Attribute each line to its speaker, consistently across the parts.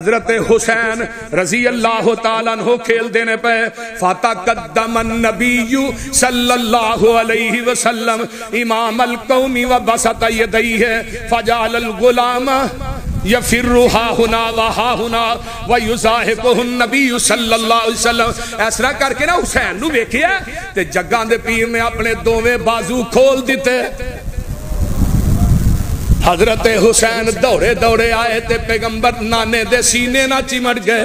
Speaker 1: حضرت حسین رضی اللہ تعالیٰ عنہ کھیل دینے پہ فَتَقَدَّمَ النَّبِيُّ صلی اللہ علیہ وسلم امام القوم وَبَسَطَ يَدَيْهِ فَجَعَلَ الْغُلَامَ یفر ہا ہنا و ہا ہنا و یزاحقہ النبی صلی اللہ علیہ وسلم۔ اس طرح کر کے نا حسین نو ویکھیا تے جگاں دے پیر نے اپنے دوویں بازو کھول دیتے۔ حضرت حسین دوڑے دوڑے آئے تے پیغمبر نانے دے سینے نہ چمٹ گئے۔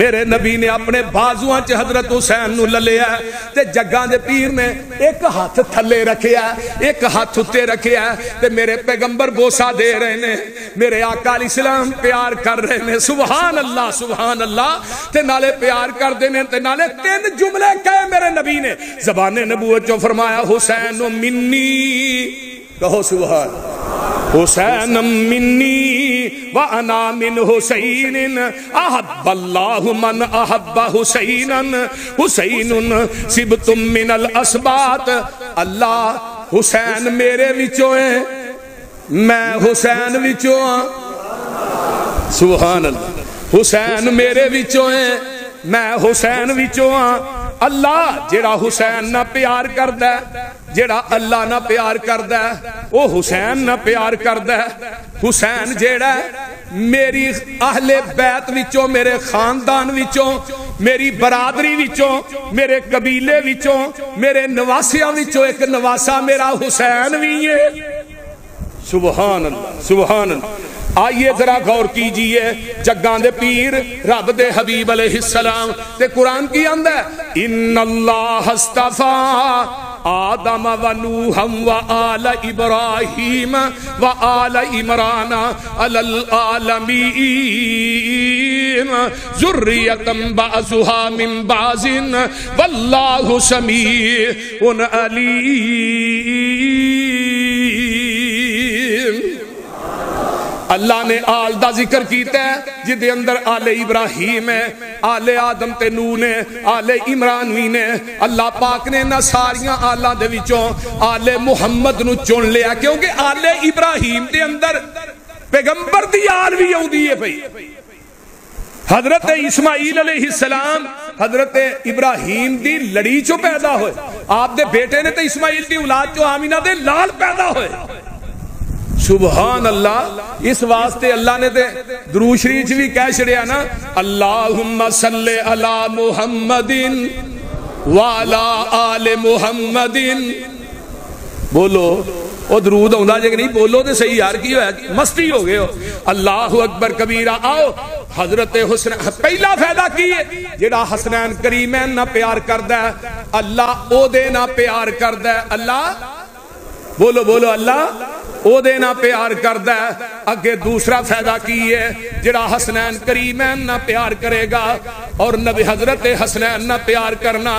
Speaker 1: میرے نبی نے اپنے بازوان چ حضرت حسین نو للیا تے جگاں دے پیر نے ایک ہاتھ تھلے رکھیا ایک ہاتھ اتے رکھیا تے میرے پیغمبر بوسا دے رہے نے، میرے آقا علیہ السلام پیار کر رہے نے، سبحان اللہ تے نالے پیار کر دینے تے نالے تین جملے کہے میرے نبی نے زبان نبوت جو فرمایا حسین منی، کہو سبحان حسین منی وانا من حسین احب اللہ من احب حسینا حسین سبت من الاسبات۔ اللہ حسین میرے وچوں ہے میں حسین وچوں ہاں، سبحان اللہ حسین میرے وچوں ہے میں حسین وچوں ہاں۔ اللہ جیڑا حسین نہ پیار کردہ ہے، جیڑا اللہ نہ پیار کردہ ہے وہ حسین نہ پیار کردہ ہے۔ حسین جیڑا ہے میری اہل بیت وچوں، میرے خاندان وچوں، میری برادری وچوں، میرے قبیلے وچوں، میرے نواسیاں وچوں ایک نواسا میرا حسین بھی ہے۔ سبحان اللہ سبحان اللہ۔ آئیے ذرا غور کیجئے جگاں دے پیر رب دے حبیب علیہ السلام تے قرآن کی اندر ان اللہ اصطفیٰ آدم و نوحا و آل ابراہیم و آل عمران علی العالمین ذریۃ بعضها من بعض واللہ سمیع علیم۔ اللہ نے آل دا ذکر کیتا ہے جدے اندر آل ابراہیم ہے، آل آدم تے نوح نے، آل عمران بھی نے۔ اللہ پاک نے نہ ساریاں آلہ دے وچوں آل محمد نو چن لیا کیونکہ آل ابراہیم دے اندر پیغمبر دی آل بھی ہوندی ہے بھئی۔ حضرت اسماعیل علیہ السلام حضرت ابراہیم دی لڑی چو پیدا ہوئے، آپ دے بیٹے نے تے اسماعیل دی اولاد چو آمینہ دے لال پیدا ہوئے۔ سبحان اللہ۔ اس واسطے اللہ نے دے درود شریف بھی کہہ چھڑیا نا اللہم صلی علی محمد وعلی آل محمد۔ بولو وہ درود ہوندا جے کہ نہیں بولو تے صحیح یار کی ہویا مستی ہو گئے ہو۔ اللہ اکبر کبیرہ۔ آؤ حضرت حسین پہلا فائدہ کی ہے جڑا حسنین کریمین نہ پیار کردہ ہے اللہ او دے نہ پیار کردہ ہے۔ اللہ بولو بولو اللہ او دینا پیار کردہ ہے۔ اگے دوسرا فائدہ کی ہے جڑا حسنین کریمین نہ پیار کرے گا اور نبی حضرت حسنین نہ پیار کرنا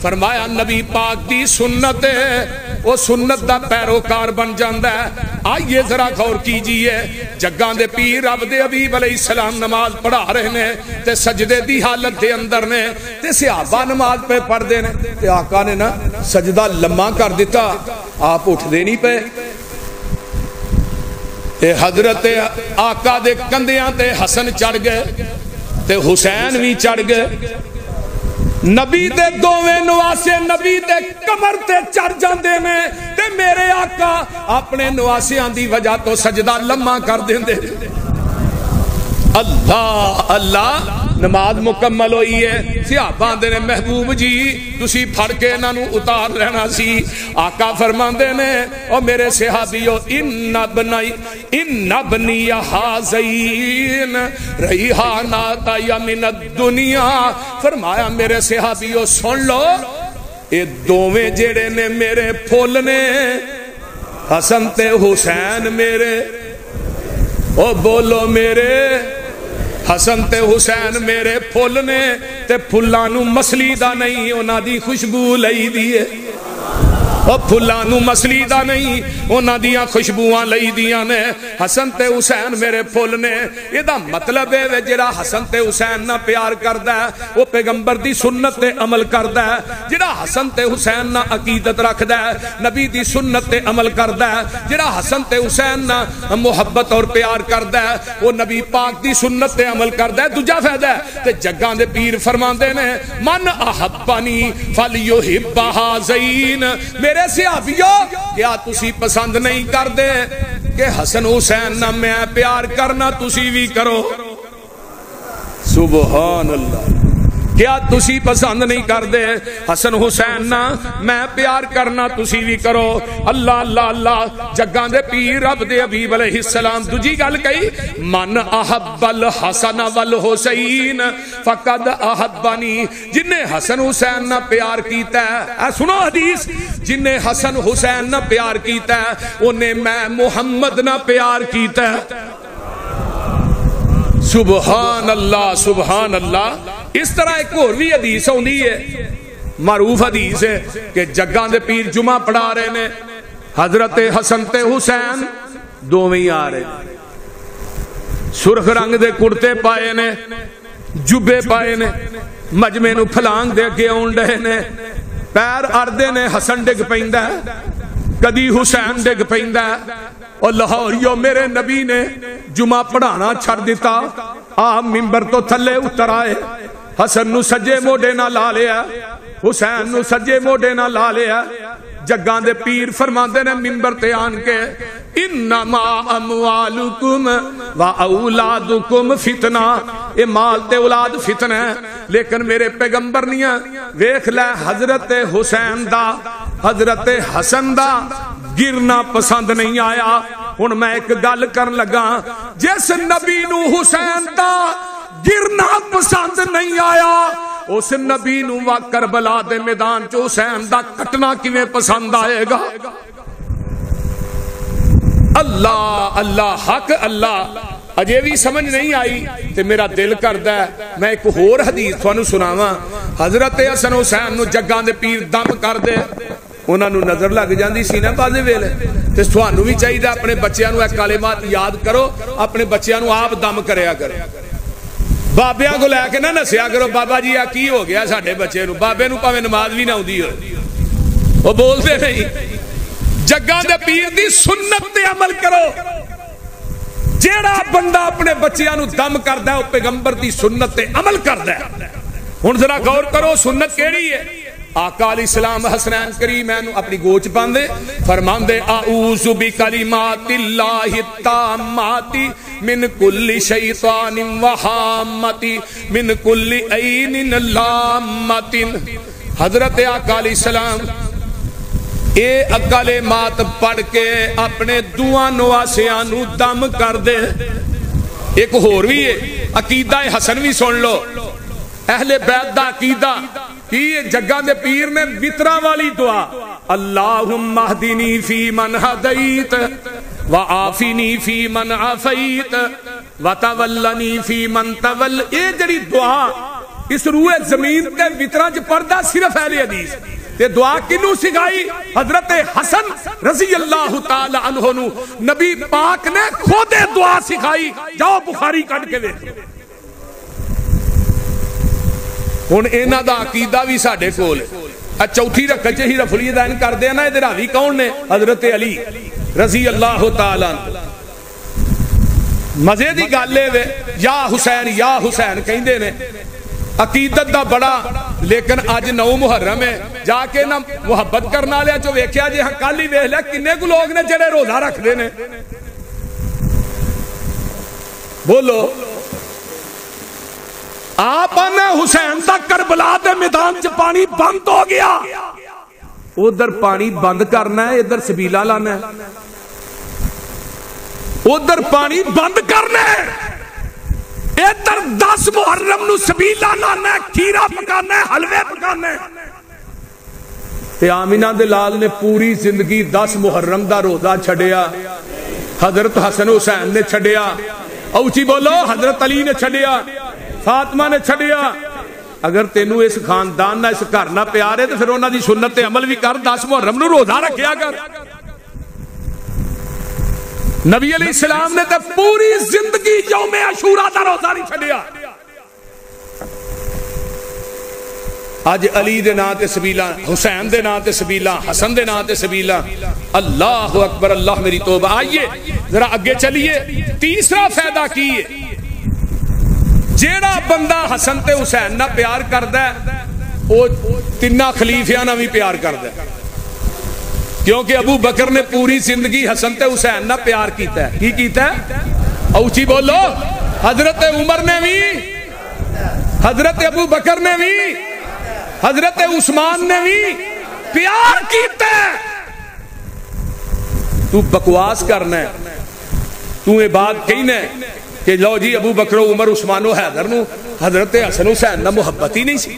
Speaker 1: فرمایا نبی پاک دی سنت ہے، وہ سنت دا پیروکار بن جاندہ ہے۔ آئیے ذرا غور کیجئے جگاں دے پیر رب دے حبیب علیہ السلام نماز پڑھا رہے نے تے سجدے دی حالت دے اندر نے تے صحابہ نماز پہ پڑھ دے نے تے آقا نے نا سجدہ لمحہ کر دیتا، آپ اٹھ دے نہیں پہ تے حضرت آقا دے کندیاں تے حسن چڑھ گئے تے حسین بھی چڑھ گئے۔ نبی دے دوویں نواسے نبی دے کمر تے چڑھ جاندے میں تے میرے آقا اپنے نواسیاں دی وجہ تو سجدہ لمحہ کر دیندے۔ اللہ اللہ نماز مکمل ہوئی ہے۔ صحابہ دے نے محبوب جی تسی پھڑ کے انہاں نو اتار لینا سی۔ آقا فرماندے نے او میرے صحابیو ان ابنی حاذین ریحانات من الدنیا۔ فرمایا میرے صحابیو سن لو اے دوویں جڑے نے میرے پھول نے حسن تے حسین میرے، او بولو میرے حسن تے حسین میرے پھول نے تے پھلانو مسلی دا نہیں اونا دی خوشبو لئی دیئے۔ او پھلانو مسلی دا نہیں انہاں دیاں خوشبوواں لئی دیاں نے حسن تے حسین میرے پھل نے یہ دا مطلب ہے جڑا حسن تے حسین نہ پیار کردا ہے وہ پیغمبر دی سنت تے عمل کردا ہے جڑا حسن تے حسین نہ عقیدت رکھدا ہے نبی دی سنت تے عمل کردا ہے جڑا حسن تے حسین نہ محبت اور پیار کردا ہے وہ نبی پاک دی سنت تے عمل کردا ہے دوجا فائدہ ہے تے جگاں دے پیر فرماندے نے من احبنی فلیحب ہذین میرے صحابیو کیا تسی پسند نہیں کردے کہ حسن حسین نہ میں پیار کرنا تسی بھی کرو سبحان اللہ کیا تسی پسند نہیں کردے حسن حسین نہ میں پیار کرنا تسی بھی کرو اللہ اللہ اللہ جگاں دے پیر رب دے حبیب علیہ السلام دوجی گل کہی من احب الحسن والحسین فقد احبنی جن نے حسن حسین نہ پیار کیتا ہے سنو حدیث جن نے حسن حسین نہ پیار کیتا ہے انہیں میں محمد نہ پیار کیتا ہے سبحان اللہ سبحان اللہ اس طرح ایک اور بھی حدیث ہوندی ہے معروف حدیث ہے کہ جگاں دے پیر جمعہ پڑھا رہے نے حضرت حسن تے حسین دوویں ہی آ رہے سرخ رنگ دے کرتے پائے نے جبے پائے نے مجمع نو پھلانگ دے کے اون ڈے نے پیر اردے نے حسن ڈگ پیندا ہے کدی حسین ڈگ پیندا ہے اور لاہوریو میرے نبی نے جمعہ پڑھانا چھڑ دیتا آپ ممبر تو تھلے اتر آئے حسن نو سجے موڈے نہ لا لیا حسین نو سجے موڈے نہ لا لیا جگاں دے پیر فرماندے نے ممبر تے آن کے انما اموالکم و اولادکم فتنہ اے مال تے اولاد فتنہ ہے لیکن میرے پیغمبر نیاں ویکھ لے حضرت حسین دا حضرت حسن دا گرنا پسند نہیں آیا ہن میں ایک گل کرن لگا جس نبی نو حسین دا گرنا پسند نہیں آیا اس نبی نو کربلا دے میدان چ حسین دا کٹنا کیویں پسند آئے گا اللہ اللہ حق اللہ اجے بھی سمجھ نہیں آئی تے میرا دل کردا ہے میں ایک اور حدیث تھانوں سناواں حضرت حسن حسین نو جگاں دے پیر دم کر دے انہاں نو نظر لگ جاندی سی نا بازے ویلے تے تھانوں بھی چاہیے اپنے بچیاں نو اے کلمات یاد کرو اپنے بچیاں نو آپ دم کریا کرو بابیاں کو لے کے نہ نسیا کرو بابا جی آ کی ہو گیا ساڈے بچے نو بابے نو پاویں نماز بھی نہ آوندی ہو وہ بولدے نہیں جگاں دے پیر دی سنت تے عمل کرو جیڑا بندہ اپنے بچیاں نو دم کردا ہے او پیغمبر دی سنت تے عمل کردا ہے ہن ذرا غور کرو سنت کیڑی ہے آقا علیہ السلام حسنین کریمین اپنی گوچ باندے فرماندے اعوذ بکلمات اللہ التامات من کل شیطان وہامت من کل عین لامت حضرت آقا علیہ السلام اے کلمات پڑھ کے اپنے دعا نواسیاں نو دم کر دے ایک اور بھی ہے عقیدہ حسن بھی سن لو اہل بیت دا عقیدہ یہ جگہ دے پیر نے وطرہ والی دعا اللہم اہدنی فی من ہدیت وعافنی فی من عافیت وتولنی فی من تول اے جڑی دعا اس روح زمین تے وطرہ جو پردہ صرف اہل حدیث تے دعا کنو سکھائی حضرت حسن رضی اللہ تعالی عنہ نو نبی پاک نے خود دعا سکھائی جاؤ بخاری کٹ کے دیکھ ہن انہاں دا عقیدہ بھی ساڈے کول چوتھی رکعت ہی رفع الیدین کردے نا ادھر راوی کون نے حضرت علی رضی اللہ تعالی عنہ مزے دی گل اے یا حسین کہندے نے عقیدت دا بڑا لیکن اج 9 محرم ہے جا کے نہ محبت کرنا لیا جو ویکھیا جی ہاں کل ہی ویکھ لیا کنے کو لوگ نے جڑے روزہ رکھدے نے بولو آپ نے حسین دا کربلا دے میدان چ پانی بند ہو گیا ادھر پانی بند کرنا ہے ادھر سبیلا لانا ہے ادھر پانی بند کرنا ہے ادھر 10 محرم نو سبیلا لانا ہے کھیرا پکانا ہے حلوے پکانا ہے تے آمینہ دے لال نے پوری زندگی 10 محرم دا روزہ چھڑیا حضرت حسن حسین نے چھڑیا اوچی بولو حضرت علی نے چھڑیا فاطمہ نے چھڑیا اگر تینوں اس خاندان نہ اس گھر نہ پیار ہے تو پھر انہاں دی سنت تے عمل بھی کر 10 محرم نو روزہ رکھیا کر نبی علیہ السلام نے تے پوری زندگی یوم عاشوراء دا روزہ نہیں چھڈیا اج علی دے نام تے سبیلاں حسین دے نام تے سبیلاں حسن دے نام تے سبیلاں اللہ اکبر اللہ میری توبہ آئیے ذرا اگے چلیے تیسرا فائدہ کی ہے جیڑا بندہ حسن تے حسین نہ پیار کردا ہے او تیناں خلیفیاں نہ بھی پیار کردا ہے کیونکہ ابو بکر نے پوری زندگی حسن تے حسین نہ پیار کیتا ہے کی کیتا ہے اونچی بولو حضرت عمر نے بھی حضرت ابو بکر نے بھی حضرت عثمان نے بھی پیار کیتا ہے تو بکواس کرنا ہے تو یہ بات کہنا ہے کہ لو جی ابو بکر و عمر عثمان و حیدر نو حضرت حسن حسین نہ محبت ہی نہیں سی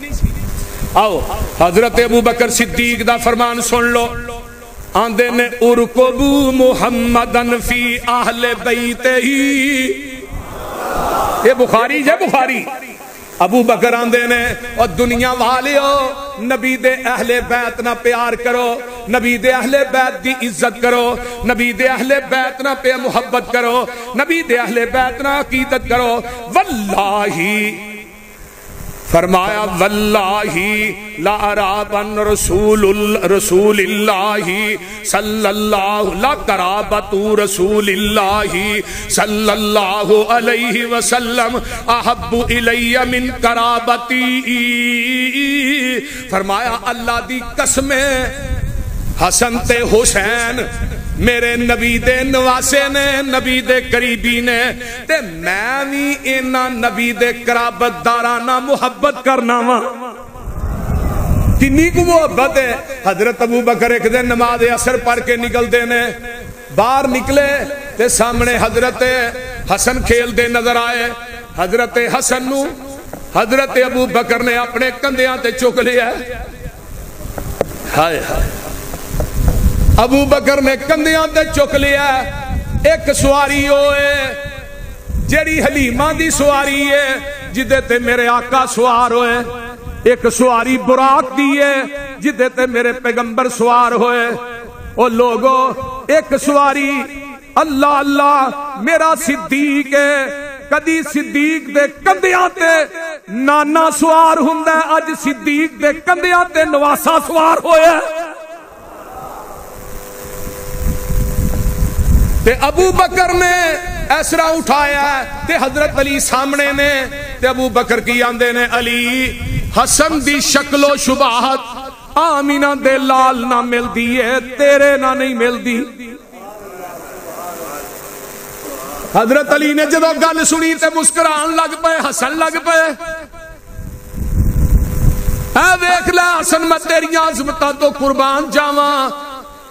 Speaker 1: آؤ حضرت ابو بکر صدیق دا فرمان سن لو آندے نے ارکبو محمدن فی اہل بیت ہی یہ بخاری ہے بخاری ابو بکر آندے نے اور دنیا والیو نبی دے اہل بیت نہ پیار کرو نبی دے اہل بیت دی عزت کرو نبی دے اہل بیت نہ پہ محبت کرو نبی دے اہل بیت نہ عقیدت کرو واللہ فرمایا واللہ لا ارابن رسول اللہ صلی اللہ لا قرابت رسول اللہ صلی اللہ علیہ وسلم احب الی من قرابتی فرمایا اللہ دی قسمیں حسن تے حسین میرے نبی دے نواسے نے نبی دے قریبی نے تے میں بھی اینا نبی دے قرابت دارانہ محبت کرنا وا کنی کو محبت ہے حضرت ابو بکر ایک دن نماز عصر پڑھ کے نکل دینے باہر نکلے تے سامنے حضرت حسن کھیل دے نظر آئے حضرت حسن نو حضرت ابو بکر نے اپنے کندیاں تے چک لیا ہائے ہائے ابو بکر نے کندیاں تے چک لیا ایک سواری ہوئے جیڑی حلیمہ دی سواری ہے جدے تے میرے آقا سوار ہوئے ایک سواری براق دی ہے جدے تے میرے پیغمبر سوار ہوئے او لوگو ایک سواری اللہ اللہ میرا صدیق ہے کدی صدیق دے کندیاں تے نانا سوار ہندہ اج صدیق دے کندیاں تے نواسا سوار ہوئے تے ابو بکر نے ایسرا اٹھایا تے حضرت علی سامنے نے تے ابو بکر کی آندے نے علی حسن دی شکل و شباہت آمینہ دے لال نہ مل دیئے تیرے نہ نہیں مل دی حضرت علی نے جدو گل سنی تے مسکران لگ پے حسن لگ پے اے دیکھ لے حسن میں تیری عظمتاں تو قربان جاواں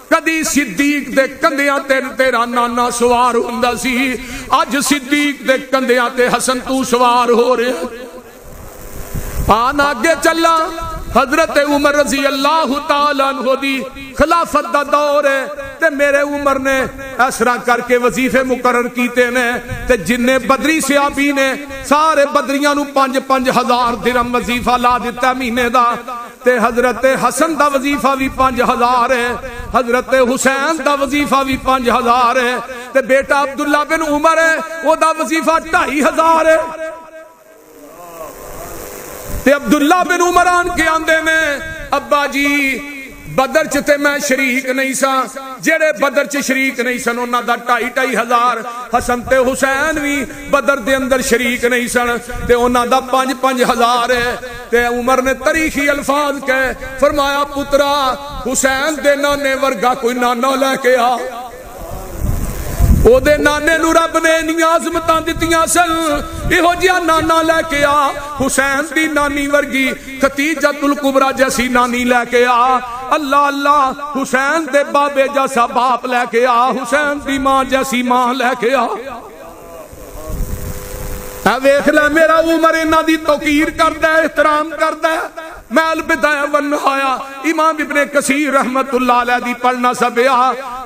Speaker 1: کدی صدیق دے کندیاں تے تیرا نانا سوار ہوندا سی اج صدیق دے کندیاں تے حسن تو سوار ہو رہے آن آگے چلا حضرت عمر رضی اللہ تعالیٰ عنہ دی خلافت دا دور ہے تے میرے عمر نے اسرا کر کے وظیفے مقرر کیتے نے تے جننے بدری صحابی نے سارے بدریاں نو 5,000 درہم وظیفہ لا دیتا مہینے دا تے حضرت حسن دا وظیفہ بھی 5,000 ہے حضرت حسین دا وظیفہ بھی 5,000 ہے تے بیٹا عبداللہ بن عمر ہے وہ دا وظیفہ 2,500 ہے تے عبداللہ بن عمر آن کے آندے نے ابا جی بدر چتے میں شریک نہیں سا جڑے بدر چ شریک نہیں سن انہاں دا 2,500 حسن تے حسین بھی بدر دے اندر شریک نہیں سن تے انہاں دا 5,000 ہے تے عمر نے تاریخی الفاظ کہے فرمایا پترا حسین دے نانے ورگا کوئی نانا لے کے آ او دے نانے نو رب نے نیازمتاں دتیاں سن ایہو جیا نانا لے کے آ حسین دی نانی ورگی ختیجۃ الکبریٰ جیسی نانی لے کے آ اللہ اللہ حسین دے بابے جیسا باپ لے کے آ حسین دی ماں جیسی ماں لے کے آ ویکھ لے میرا عمر انہاں دی توقیر کردا ہے احترام کردا ہے میں البدایہ والنہایہ امام ابن کثیر رحمت اللہ علیہ دی پڑھنا سبیا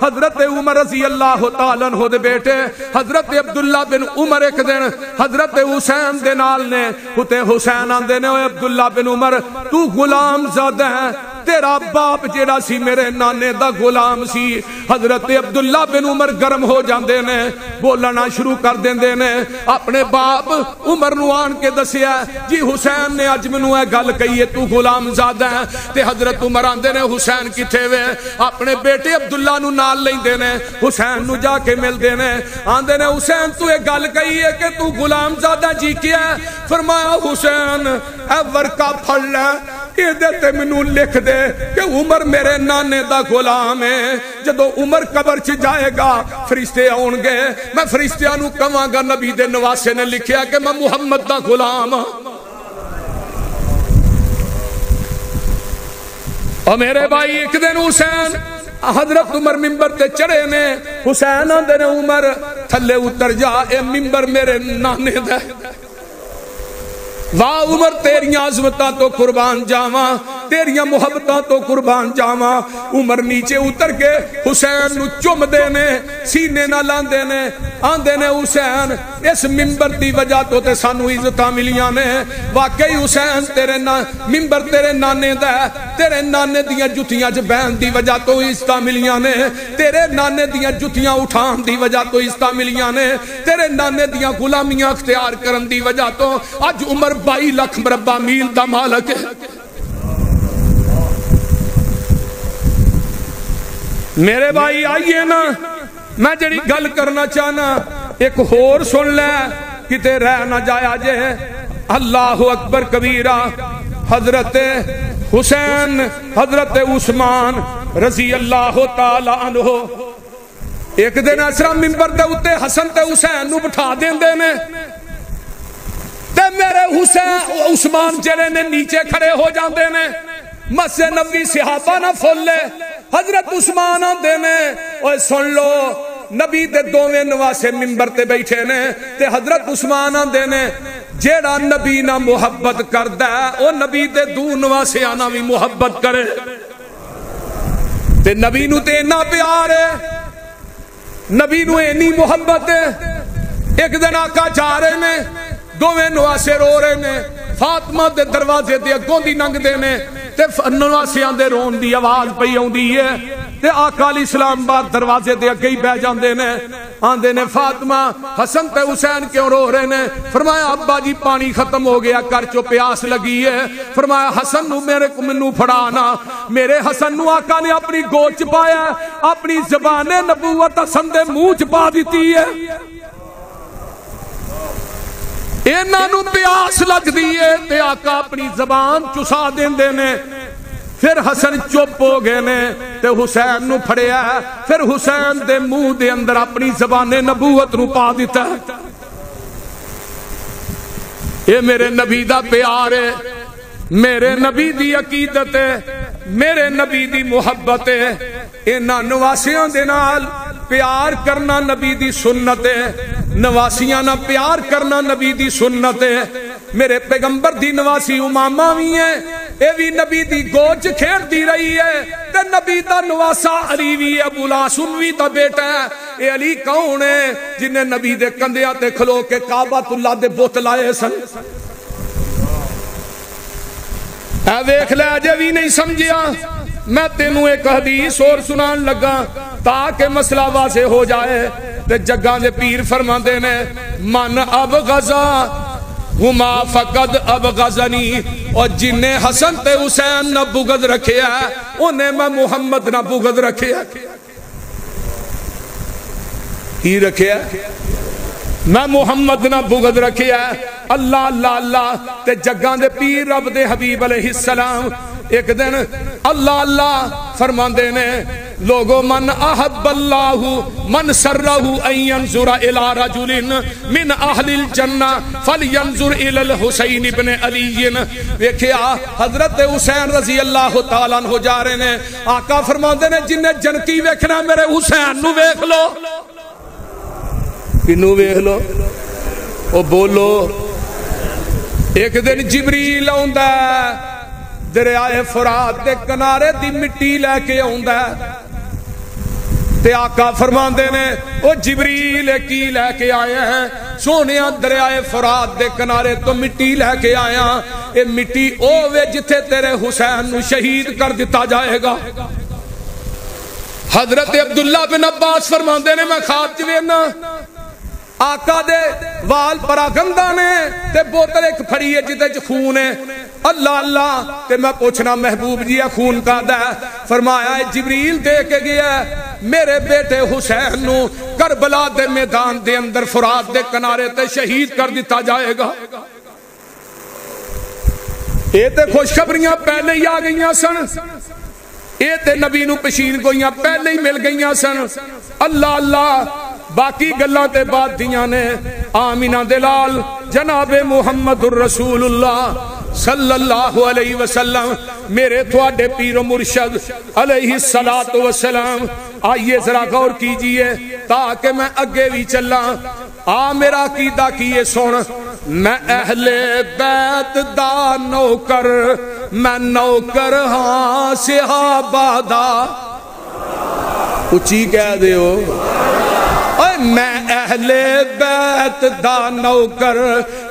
Speaker 1: حضرت عمر رضی اللہ تعالیٰ عنہ دے بیٹے حضرت عبداللہ بن عمر ایک دن حضرت حسین دے نال نے ہوتے حسین آندے نے اوے عبداللہ بن عمر تو غلام زادہ ہے تیرا باپ جیڑا سی میرے نانے دا غلام سی حضرت عبداللہ بن عمر گرم ہو جاندے نے بولنا شروع کر دیندے نے اپنے باپ عمر نو آن کے دسیا جی حسین نے اج مینوں اے گل کہی ہے تو غلام زادہ ہے تے حضرت عمر آندے نے حسین کتھے وے اپنے بیٹے عبداللہ نو نال لیندے نے حسین نو جا کے ملدے نے آندے نے حسین تو اے گل کہی ہے کہ تو غلام زادہ جی کیا ہے فرمایا حسین اے ورقہ پڑھ لے یہ دیتے منو لکھ دے کہ عمر میرے نانے دا غلام ہے جدو عمر قبر چ جائے گا فرشتے آن گے میں فرشتیاں نو کہاں گا نبی دے نواسے نے لکھیا کہ میں محمد دا غلام اور میرے بھائی ایک دن حسین حضرت عمر ممبر تے چڑھے نے حسین آندے نے عمر تھلے اتر جا اے ممبر میرے نانے دا واہ عمر تیریاں عظمتاں تو قربان جاواں تیریاں محبتاں تو قربان جاواں عمر نیچے اتر کے حسین نو چم دے نے سینے نہ لاندے نے آندے نے حسین اس ممبر دی وجہ تو تے سانو عزتاں ملیاں نے واقعی حسین تیرے ممبر تیرے نانے دا تیرے نانے دیاں جتیاں چ بہن دی وجہ تو عزتاں ملیاں نے تیرے نانے دیاں جتیاں اٹھان دی وجہ تو عزتاں ملیاں نے تیرے نانے دیاں غلامیاں اختیار کرن دی وجہ تو اج عمر 22 لاکھ مربع میل دا مالک ہے میرے بھائی آئیے نا میں جڑی گل کرنا چاہنا ایک ہور سن لے کتے رہ نہ جایا جے اللہ اکبر کبیرہ حضرت حسین حضرت عثمان رضی اللہ تعالی عنہ ایک دن اسرا ممبر دے اتے حسن تے حسین نو بٹھا دیندے نے تے میرے حسین عثمان جڑے نے نیچے کھڑے ہو جاندے نے مسجد نبوی صحابہ نہ پھول لے حضرت عثمان آندے نے اوے سن لو نبی دے دوویں نواسے ممبر تے بیٹھے نے تے حضرت عثمان آندے نے جیڑا نبی نہ محبت کردا ہے او نبی دے دو نواسے آنا بھی محبت کرے تے نبی نو تے اتنا پیار ہے نبی نو اینی محبت ہے ایک دن آقا جا رہے نے دوویں نواسے رو رہے نے فاطمہ دے دروازے دے اگوں دی لنگ دے نے تے نواسیاں دے رون دی آواز پئی اوندی ہے تے آقا علیہ السلام بعد دروازے دے اگے ہی بیٹھ جاندے نے آندے نے فاطمہ حسن تے حسین کیوں رو رہے نے فرمایا ابا جی پانی ختم ہو گیا کر چو پیاس لگی ہے فرمایا حسن نو میرے کو منو پھڑانا میرے حسن نو آقا نے اپنی گود چ پایا اپنی زبان نبوت حسن دے منہ چ پا دیتی ہے اینا نو پیاس لگ دیئے تے آقا اپنی زبان چسا دیندے نے پھر حسن چپ ہو گئے نے تے حسین نو پھڑیا ہے پھر حسین دے منہ دے اندر اپنی زبان نبوت نو پا دیتا ہے اے میرے نبی دا پیار ہے میرے نبی دی عقیدت ہے میرے نبی دی محبت ہے اینا نواسیاں دے نال پیار کرنا نبی دی سنت ہے نواسیاں نہ پیار کرنا نبی دی سنت ہے میرے پیغمبر دی نواسی امامہ بھی ہیں اے بھی نبی دی گوچ کھیڑ دی رہی ہے تے نبی دا نواسا علی بھی ہے ابو العاصم بھی دا بیٹا ہے اے علی کون ہے جنہیں نبی دے کندیاں تے کھلو کے کعبۃ اللہ دے بت لائے سن اے دیکھ لے اجے بھی نہیں سمجھیا میں تینوں ایک حدیث اور سنان لگا تاکہ مسئلہ واضح ہو جائے تے جگہ دے پیر فرماندے نے من اب غزا ہما فقد اب غزنی اور جنہیں حسن تے حسین نہ بغض رکھے ہے انہیں میں محمد نہ بغض رکھے ہے ہی رکھے ہے میں محمد نہ بغض رکھے ہے اللہ اللہ اللہ تے جگہ دے پیر رب دے حبیب علیہ السلام ایک دن اللہ اللہ فرماندے نے لوگو من احب اللہ من سرہ ان ینظر الى رجل من اہل الجنہ فلینظر الى الحسین ابن علی ویکھیا حضرت حسین رضی اللہ تعالیٰ عنہ جا رہے نے آقا فرماندے نے جنہیں جنتی ویکھنا میرے حسین نو ویکھ لو کنو ویکھ لو او بولو ایک دن جبریل آندا دریائے فرات دے کنارے دی مٹی لے کے آوندا ہے تے آقا فرماندے نے او جبریل کی لے کے آئے ہیں سونیا دریائے فرات دے کنارے تو مٹی لے کے آیا اے مٹی اوے جتھے تیرے حسین نو شہید کر دیتا جائے گا حضرت عبداللہ بن عباس فرماندے نے میں خواب چ ویکھنا آقا دے وال پراگندہ نے تے بوتل ایک پھڑی ہے جدے چ خون ہے اللہ اللہ تے میں پوچھنا محبوب جی خون کا دا ہے فرمایا ہے جبریل دے کے گیا ہے میرے بیٹے حسین نو کربلا دے میدان دے اندر فرات دے کنارے تے شہید کر دیتا جائے گا اے تے خوشخبریاں پہلے ہی آ گئیاں سن اے تے نبی نو پشین گوئیاں پہلے ہی مل گئیاں سن اللہ اللہ باقی گلاں تے بعد دیاں نے آمینہ دلال جناب محمد الرسول اللہ صلی اللہ علیہ وسلم میرے تھوڑے پیر و مرشد علیہ السلام آئیے ذرا غور کیجئے تاکہ میں اگے بھی چلا میرا عقیدہ کیے سن میں اہل بیت دا نوکر میں نوکر ہاں صحابہ دا اچھی کہہ دے ہو میں اہل بیت دا نوکر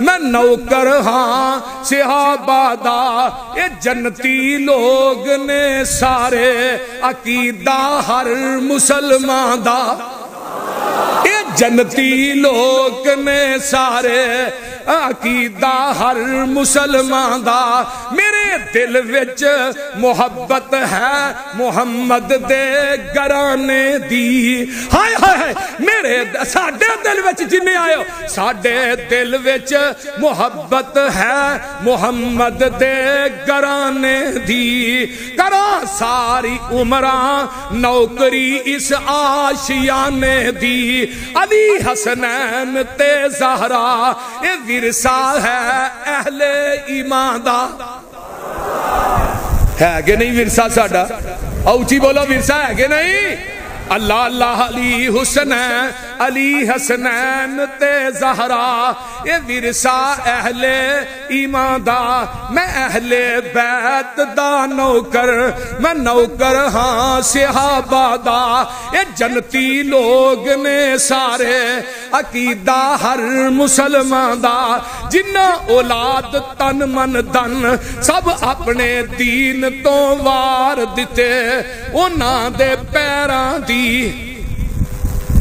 Speaker 1: میں نوکر ہاں صحابہ دا یہ جنتی لوگ نے سارے عقیدہ ہر مسلمان دا یہ جنتی لوگ نے سارے عقیدہ ہر مسلمان دا میرے دل وچ محبت ہے محمد دے گرانے دی ہائے ہائے میرے ساڈے دل وچ جنے آئے ہو ساڈے دل وچ محبت ہے محمد دے گرانے دی کرا ساری عمران نوکری اس آشیانے دی علی حسنین تے زہرا اے ورثہ ہے اہل ایمان دا ہے کہ نہیں ورثہ ساڈا اوچی بولو ورثہ ہے کہ نہیں اللہ اللہ علی حسنین علی حسنین تے زہرا یہ ورثہ اہل ایمان دا میں اہل بیت دا نوکر میں نوکر ہاں صحابہ دا یہ جنتی لوگ نے سارے عقیدہ ہر مسلمان دا جنہ اولاد تن من دن سب اپنے دین تو وار دیتے انہاں دے پیران دی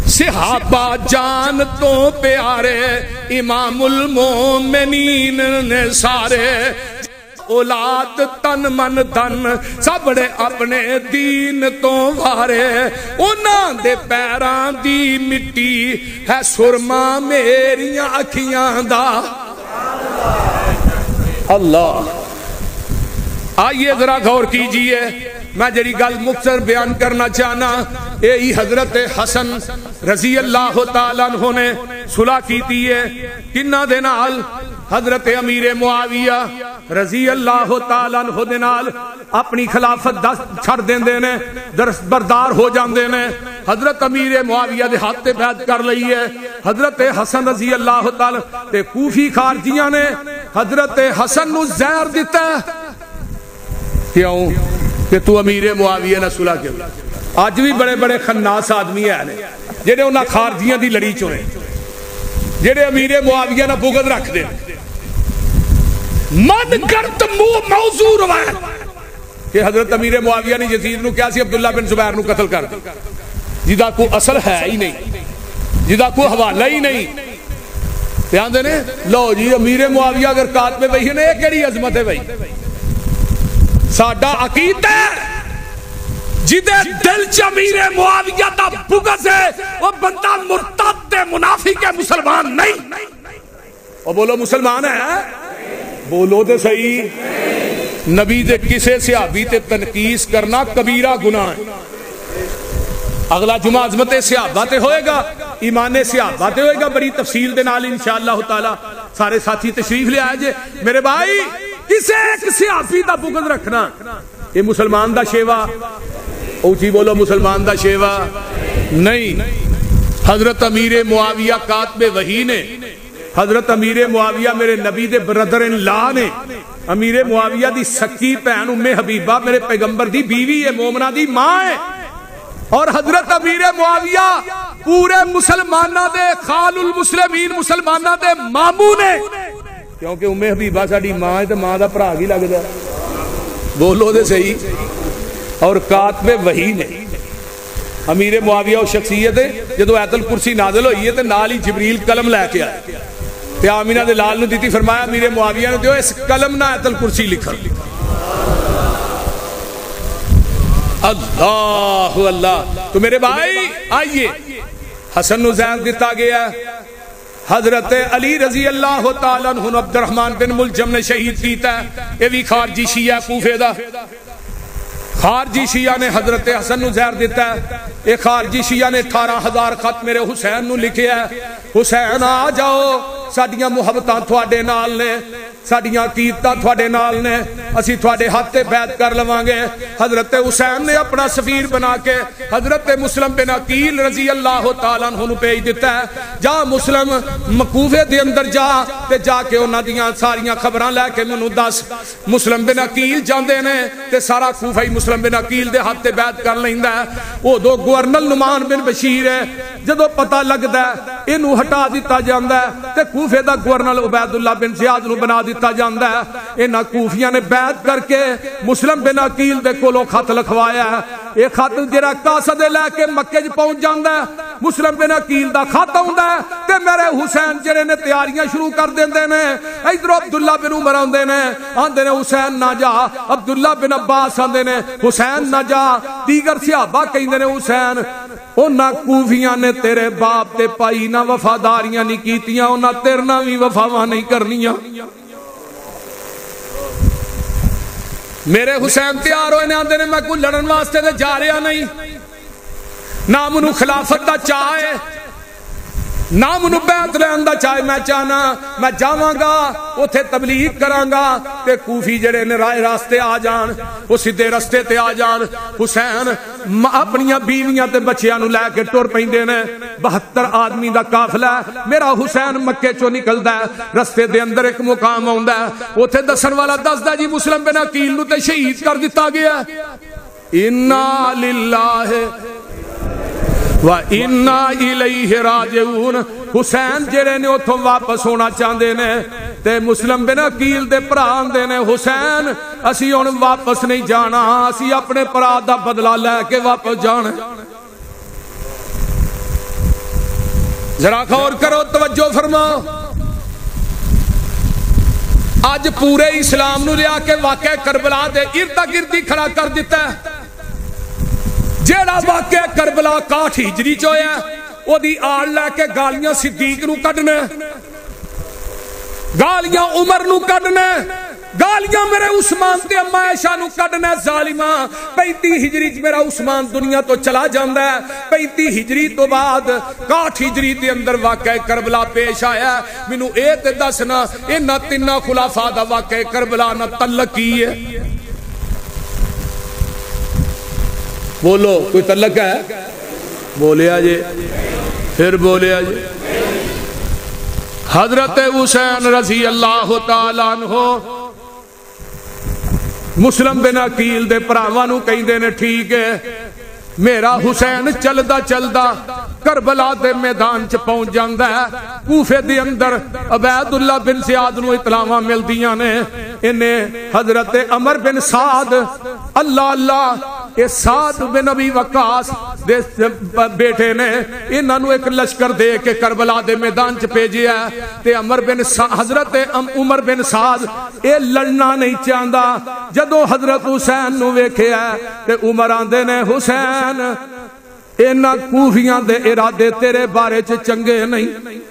Speaker 1: صحابہ جان تو پیارے امام المومنین نے سارے اولاد تن من دن سبڑے اپنے دین تو وارے انہاں دے پیران دی مٹی ہے سرما میریاں اکھیاں دا اللہ آئیے ذرا غور کیجئے میں جڑی گل مختصر بیان کرنا چاہنا اے حضرت حسن رضی اللہ تعالیٰ عنہ نے صلح کیتی ہے کنہ دے نال حضرت امیر معاویہ رضی اللہ تعالیٰ عنہ دے نال اپنی خلافت چھڑ دیں دے نے بردار ہو جان دے نے حضرت امیر معاویہ دے ہاتھ تے بیعت کر لئی ہے حضرت حسن رضی اللہ تعالیٰ تے کوفی خارجیاں نے حضرت حسن نو زہر دیتا ہے کیوں کہ تو امیر معاویہ نہ صلح کیوں آج بھی بڑے بڑے خناس آدمی ہیں جنہیں انہاں خارجیاں دی لڑی چونے جنہیں امیر معاویہ نہ بغض رکھ دے من کرت موضوع روایت کہ حضرت امیر معاویہ نے یزید نو کیا سی عبداللہ بن زبیر نو قتل کر جدا کو اصل ہے ہی نہیں جدا کو حوالہ ہی نہیں دھیان دینے لو جی امیر معاویہ اگر کاتب وحی نے ایک کیڑی عظمت ہے بھائی ساڈا عقیدہ جدے دل چ امیر معاویہ دا بغض ہے وہ بندہ مرتد منافق ہے مسلمان نہیں اور بولو مسلمان ہے بولو تے صحیح نبی دے کسے صحابی تے تنقیس کرنا کبیرہ گناہ ہے اگلا جمعہ عظمت صحابہ تے ہوئے گا ایمان صحابہ تے ہوئے گا بڑی تفصیل دے نال انشاءاللہ تعالی سارے ساتھی تشریف لے آئے جے میرے بھائی کسے ایک صحابی دا بغض رکھنا یہ مسلمان دا شیوا اوچی بولو مسلمان دا شیوا نہیں حضرت امیر معاویہ کاتب وحی نے حضرت امیر معاویہ میرے نبی دے بردر ان لا نے امیر معاویہ دی سکی بہن ام حبیبہ میرے پیغمبر دی بیوی ہے، مومنہ دی ماں ہے، اور حضرت امیر معاویہ پورے مسلمانہ دے خال المسلمین مسلمانہ دے ماموں نے، کیونکہ ام حبیبہ ساڑی ماں ہے تو ماں دا پراغ ہی لگ دا، بولو دے صحیح، اور کاتب وحی نے امیر معاویہ و شخصیت ہے جدو آیت الکرسی نازل ہوئی ہے تو نال ہی جبریل قلم لے کے آئے تے آمینہ دے لال نے دیتی، فرمایا امیر معاویہ نے دیو اس قلم نہ آیت الکرسی لکھا، اللہ اللہ۔ تو میرے بھائی آئیے، حسن و زید دیتا گیا، حضرت علی رضی اللہ تعالیٰ عنہ عبد الرحمن بن ملجم نے شہید کیتا ہے، یہ بھی خارجی شیعہ کوفے دا، خارجی شیعہ نے حضرت حسن نو زہر دیتا ہے، ایک خارجی شیعہ نے 18,000 خط میرے حسین نو لکھے ہے، حسین آ جاؤ ساڑیاں محبتاں تھوڑے نال نے، ساڑیاں عقیدتاں تھوڑے نال نے، اسی تھوڑے ہاتھ تے بیعت کر لوانگے۔ حضرت حسین نے اپنا سفیر بنا کے حضرت مسلم بن عقیل رضی اللہ تعالیٰ عنہ پیج دیتا ہے، جا مسلم مکوفے دے اندر جا تے جا کے انہاں دیاں ساریاں خبراں لے کے منو دس۔ مسلم بن عقیل جاندے نے تے سارا کوفہ ہی مسلم بن عقیل دے ہاتھ تے بیعت کر لیندا ہے، او دو گورنل نعمان بن بشیر ہے، جدو پتہ لگدا ہے انہوں ہٹا دیتا جاندا ہے تے کوفے دا گورنل عبید اللہ بن زیاد نو بنا دیتا جاندا ہے۔ انہاں کوفیاں نے بیعت کر کے مسلم بن عقیل دے کولوں خط لکھوایا ہے، یہ خط جڑا قاصد لے کے مکے وچ پہنچ جاندا ہے، مسلم بن عقیل دا خط آوندا ہے تے میرے حسین جڑے نے تیاریاں شروع کر دیندے نے، ادھر عبداللہ بن عمر آندے نے، آندے نے حسین نہ جا، عبداللہ بن عباس آندے نے حسین نہ جا، دیگر صحابہ کہندے نے حسین انہاں کوفیاں نے تیرے باپ تے پائی نہ وفاداریاں نہیں کیتیاں، انہاں تیرے نہ بھی وفاواں نہیں کرنیاں۔ میرے حسین تیار ہوئے نے، آندے نے میں کوئی لڑن واسطے دے جا رہا نہیں، نہ منو خلافت دا چاہے، نہ منو بیعت لین دا چاہے، میں چاہنا میں جاواں گا اتھے تبلیغ کراں گا تے کوفی جڑے نے رائے راستے آ جان، وہ سیدھے راستے تے آ جان۔ حسین اپنیاں بیویاں تے بچیاں نو لے کے ٹر پیندے نے، 72 آدمی دا قافلہ ہے، میرا حسین مکے چوں نکلدا ہے، رستے دے اندر ایک مقام آوندا ہے، اوتھے دسن والا دسدا جی مسلم بن عقیل نو تے شہید کر دتا گیا، انا للہ وَإِنَّا إِلَيْهِ راجعون۔ حسین جڑے نے اتھوں واپس ہونا چاہندے نے تے مسلم بن عقیل دے بھرا آندے نے حسین اسی ہن واپس نہیں جانا، اسی اپنے بھرا دا بدلہ لے کے واپس جانا۔ ذرا غور کرو، توجہ فرماؤ، آج پورے اسلام نو لیا کے واقعہ کربلا دے ارد گردی کھڑا کر دیتا ہے۔ جیڑا واقعہ کربلا 61 ہجری چویا او دی آل لے کے گالیاں صدیق نو کڈنے، گالیاں عمر نو کڈنے، گالیاں میرے عثمان تے اما عائشہ نو کڈنے، ظالماں 35 ہجری میرا عثمان دنیا تو چلا جاندا ہے، 35 ہجری تو بعد 61 ہجری دے اندر واقعہ کربلا پیش آیا۔ مینوں اے تے دسنا انہاں تیناں خلافاء دا واقعہ کربلا نہ تعلق کی ہے؟ بولو کوئی تعلق ہے؟ بولے آجے، پھر بولے آجے۔ حضرت حسین رضی اللہ تعالیٰ عنہ مسلم بن عقیل دے پراوانو کہیں دینے ٹھیک ہے، میرا حسین چلدا چلدا کربلا دے میدان چ پہنچ جاندا ہے، کوفے دے اندر عبید اللہ بن زیاد نو اطلاعاں مل دیاں نے، انہیں حضرت عمر بن سعد اللہ اللہ اے سعد بن ابی وقاص دے بیٹے نے انہاں نو ایک لشکر دے کے کربلا دے میدان چ بھیجیا ہے تے حضرت عمر بن سعد اے لڑنا نہیں چاہندا، جدوں حضرت حسین نو ویکھیا تے عمر آندے نے حسین انہاں کوفیاں دے ارادے تیرے بارے چ چنگے نہیں۔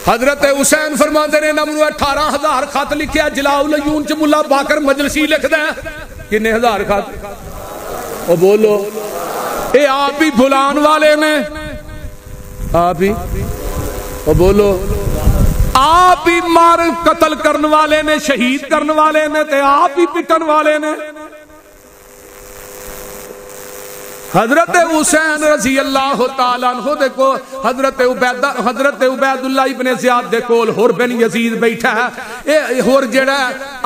Speaker 1: حضرت حسین فرماندے نے نمنو 18,000 خط لکھیا، جلاء العیون چ ملا باقر مجلسی لکھدا ہے، کنے ہزار خط؟ او بولو، اے آپ ہی بھلان والے نے، آپ ہی، او بولو، آپ ہی مار قتل کرن والے نے، شہید کرن والے نے تے آپ ہی پٹن والے نے۔ حضرت حسین رضی اللہ تعالیٰ عنہ دے کو حضرت عبید اللہ ابن زیاد دے کول حر بن یزید بیٹھا ہے. اے حر جڑا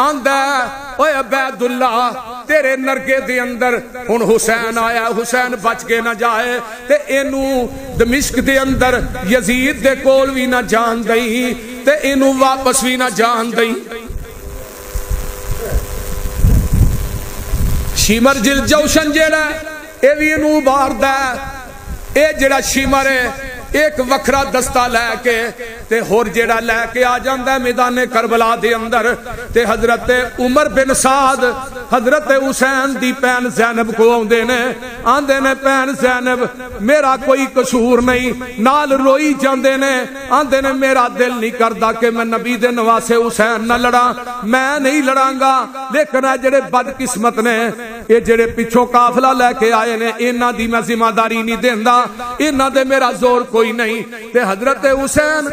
Speaker 1: آندا ہے اوے عبید اللہ تیرے نرگے دے اندر ہن حسین آیا, حسین بچ کے نہ جائے تے اینو دمشق دے اندر یزید دے کول بھی نہ جان دئی تے اینو واپس بھی نہ جان دئی. شمر جل جوشن جڑا اے بھی انہوں بار دا اے جڑا شمر ہے ایک وکھرا دستہ لے کے تے ہور جڑا لے کے آ جاندہ ہے میدان کربلا دے اندر تے حضرت عمر بن سعد حضرت حسین دی پین زینب کو آندے نے پین زینب میرا کوئی قصور نہیں, نال روئی جاندے نے آندے نے میرا دل نہیں کردا کہ میں نبی دے نواسے حسین نہ لڑا, میں نہیں لڑاں گا, لیکن اے جڑے بد قسمت نے اے جڑے پچھوں قافلہ لے کے آئے نے انہاں دی میں ذمہ داری نہیں دیندا, انہاں دے میرا زور کوئی نہیں. تے حضرت حسین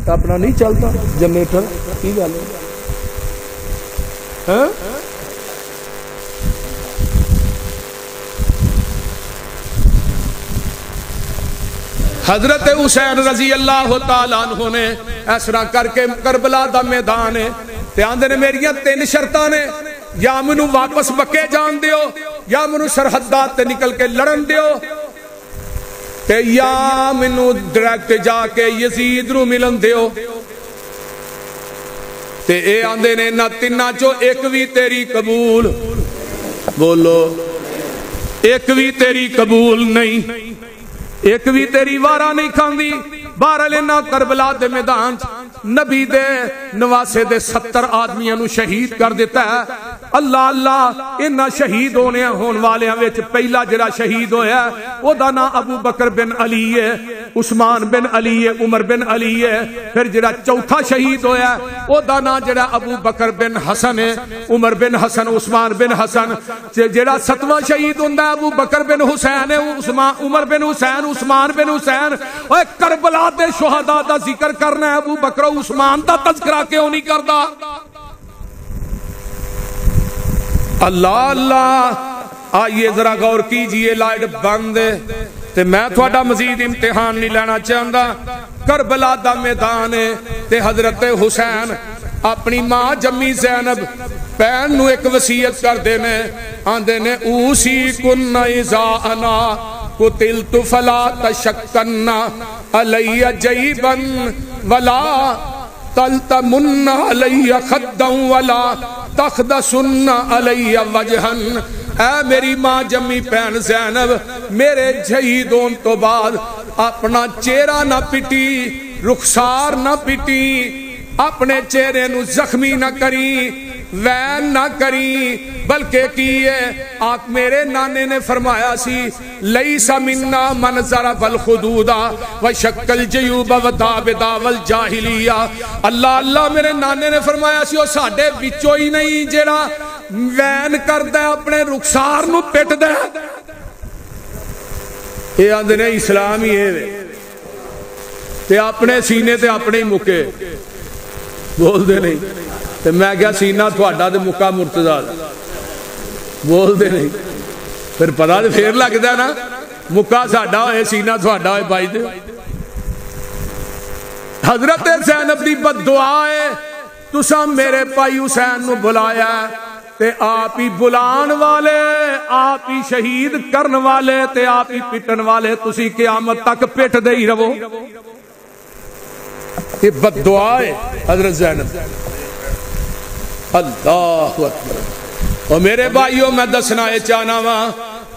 Speaker 1: اپنا نہیں چلتا جنریٹر کی گل ہے, حضرت حسین رضی اللہ تعالیٰ عنہ نے ایسا کر کے کربلا دا میدان ہے تے آندے نے میریاں 3 شرطاں نے, یا منو واپس بکے جان دیو, یا منو سرحدات تے نکل کے لڑن دیو, تے یا منو ڈائریکٹ جا کے یزید نو ملن دیو. تے اے آندے نے نہ تنہ چو ایک بھی تیری قبول, بولو ایک بھی تیری قبول نہیں, ایک بھی تیری وارہ نہیں کھاندی. بہرحال انہاں کربلا دے میدان نبی دے نواسے دے 70 آدمیاں نو شہید کر دیتا ہے. اللہ اللہ انہاں شہید ہونے ہون والے وچ پہلا جڑا شہید ہویا ہے او دا نام ابو بکر بن علی ہے, عثمان بن علی ہے, عمر بن علی ہے. پھر جڑا چوتھا شہید ہویا ہے او دا نام جڑا ابو بکر بن حسن ہے, عمر بن حسن, عثمان بن حسن. جڑا 7واں شہید ہوندا ہے ابو بکر بن حسین ہے, عمر بن حسین, عثمان بن حسین. اوے کربلا دے شہداء دا ذکر کرنا ہے, ابو بکر و عثمان دا تذکرہ کیوں نہیں کردا؟ اللہ اللہ آئیے ذرا غور کیجئے, لائٹ بند ہے تے میں تھوڑا مزید امتحان نہیں لینا چاہندا. کربلا دا میدان ہے تے حضرت حسین اپنی ماں جمی زینب پین نو ایک وصیت کر دینے, آندے نے اوسی کن اذا انا قتلت فلا تشکن علی جیبا ولا تلتمن علی خدا ولا تخدسن علی وجہن. اے میری ماں جمی پین زینب, میرے شہید ہون تو بعد اپنا چہرہ نہ پٹی, رخسار نہ پٹی, اپنے چہرے نو زخمی نہ کری, وین نہ کری, بلکہ کیے آپ میرے نانے نے فرمایا سی لیس مننا من ضرب الخدود وشق الجیوب ودابدا والجاہلیہ. اللہ اللہ میرے نانے نے فرمایا سی وہ ساڑھے بچوں ہی نہیں جیڑا وین کر دے اپنے رخسار نو پٹ دے. یہ آندھے نے اسلام ہی ہے تے اپنے سینے تے اپنے ہی مکے بول دے نہیں. تے میں کیا سینہ تھوڑا دے مکہ مرتضیٰ بول دے نہیں, پھر پتا دے پھر لگ دے نا مکہ ساڑھا ہوئے سینہ تھوڑا ہوئے بائی دے. حضرت زینب دی بد دعا ہے تسا میرے پائی حسین نو بلایا تے آپ ہی بلان والے, آپ ہی شہید کرن والے تے آپ ہی پٹن والے, تسی قیامت تک پیٹ دے ہی رہو. یہ بد دعا ہے حضرت زینب. اللہ اکبر. اور میرے بھائیوں میں دسنا ہے چاہنا وہاں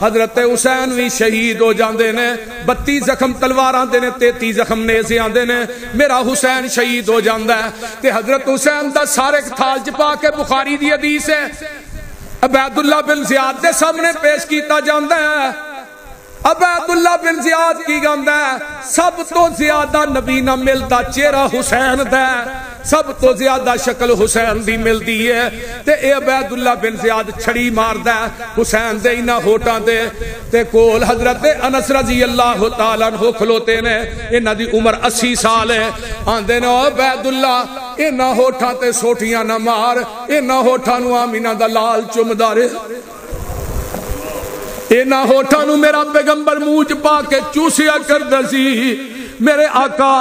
Speaker 1: حضرت حسین بھی شہید ہو جاندے نے, 32 زخم تلوار آندے نے, 33 زخم نیزے آندے نے, میرا حسین شہید ہو جاندہ ہے. تے حضرت حسین دا سارے تھال چپا کے بخاری دی حدیث ہے عبید اللہ بن زیاد دے سامنے پیش کیتا جاندہ ہے. عبید اللہ بن زیاد کی گاندہ ہے سب تو زیادہ نبی نہ ملتا چہرہ حسین دے, سب تو زیادہ شکل حسین دی مل دی ہے. تے اے عبید اللہ بن زیاد چھڑی مار دے حسین دے انہا ہوٹاں دے تے کول حضرت انس رضی اللہ تعالیٰ عنہ کھلوتے نے, انہا دی عمر 80 سال ہے. آندے نے عبید اللہ انہا ہوٹاں تے سوٹیاں نہ مار, انہا ہوٹاں نو آمینہ دا لال چم دارے. اینا ہوٹھاں نو میرا پیغمبر منہ چ پا کے چوسیا کردا سی، میرے آقا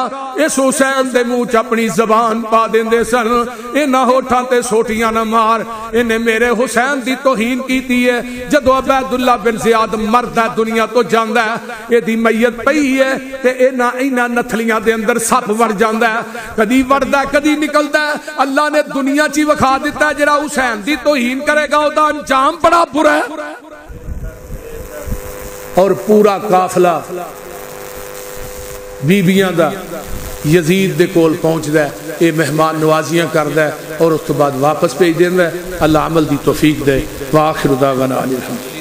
Speaker 1: اس حسین دے منہ چ اپنی زبان پا دیندے سن، اینا ہوٹھاں تے سوٹیاں نہ مار، انہیں میرے حسین دی توہین کیتی ہے۔ جدو عبید اللہ بن زیاد مرد ہے دنیا تو جاندا ہے، یہ دی میت پئی ہے تے اینا نتھلیاں دے اندر سپ ور جاندا ہے، کدی وردا کدی نکلدا ہے۔ اللہ نے دنیا چی وکھا دیتا ہے جڑا حسین دی توہین کرے گا او دا انجام بڑا برا ہے۔ اور پورا قافلہ بیبیاں دا یزید دے کول پہنچدا ہے، اے مہمان نوازیاں کردا ہے اور اس تو بعد واپس بھیج دیندا ہے۔ اللہ عمل دی توفیق دے۔ وآخر دعوانا الحمدللہ۔